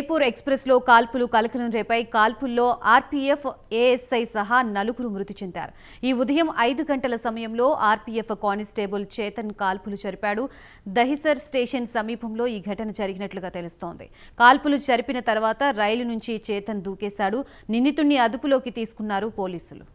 Jaipur express లో కాల్పులు కలకలం రేపాయి. కాల్పుల్లో ఆర్పీఎఫ్ ఏఎస్ఐ సహా నలుగురు మృతి చెందారు. ఈ ఉదయం 5 గంటల సమయంలో ఆర్పీఎఫ్ కానిస్టేబుల్ చేతన్ కాల్పులు జరిపాడు. దహిసర్ స్టేషన్ సమీపంలో ఈ ఘటన జరిగినట్లుగా తెలుస్తోంది. కాల్పులు జరిపిన తర్వాత రైలు నుంచి చేతన్ దూకేశాడు. నిందితుడిని అదుపులోకి తీసుకున్నారు పోలీసులు.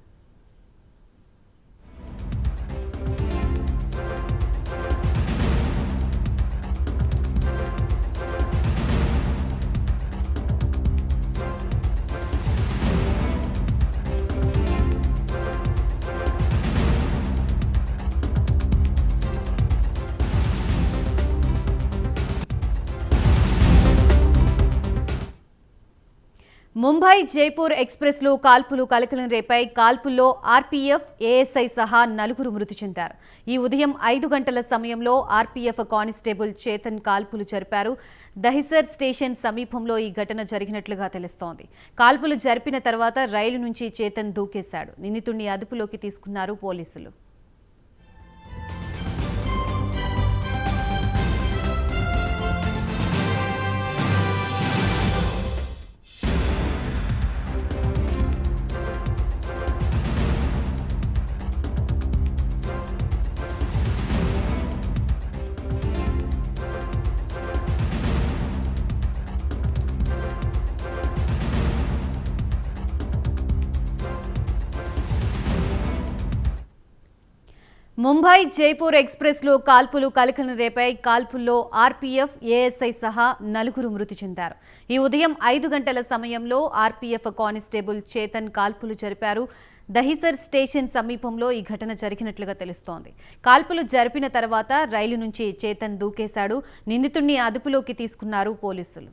ముంబై జైపూర్ ఎక్స్ప్రెస్ లో కాల్పులు కలకలం రేపాయి. కాల్పుల్లో ఆర్పీఎఫ్ ఏఎస్ఐ సహా నలుగురు మృతి చెందారు. ఈ ఉదయం 5 గంటల సమయంలో ఆర్పీఎఫ్ కానిస్టేబుల్ చేతన్ కాల్పులు జరిపారు. దహిసర్ స్టేషన్ సమీపంలో ఈ ఘటన జరిగినట్లుగా తెలుస్తోంది. కాల్పులు జరిపిన తర్వాత రైలు నుంచి చేతన్ దూకేశాడు. నిందితుడిని అదుపులోకి తీసుకున్నారు పోలీసులు. ముంబై జైపూర్ ఎక్స్ప్రెస్ లో కాల్పులు కలకలం రేపాయి. కాల్పుల్లో ఆర్పీఎఫ్ ఏఎస్ఐ సహా నలుగురు మృతి చెందారు. ఈ ఉదయం 5 గంటల సమయంలో ఆర్పీఎఫ్ కానిస్టేబుల్ చేతన్ కాల్పులు జరిపారు. దహిసర్ స్టేషన్ సమీపంలో ఈ ఘటన జరిగినట్లుగా తెలుస్తోంది. కాల్పులు జరిపిన తర్వాత రైలు నుంచి చేతన్ దూకేశాడు. నిందితుడిని అదుపులోకి తీసుకున్నారు పోలీసులు.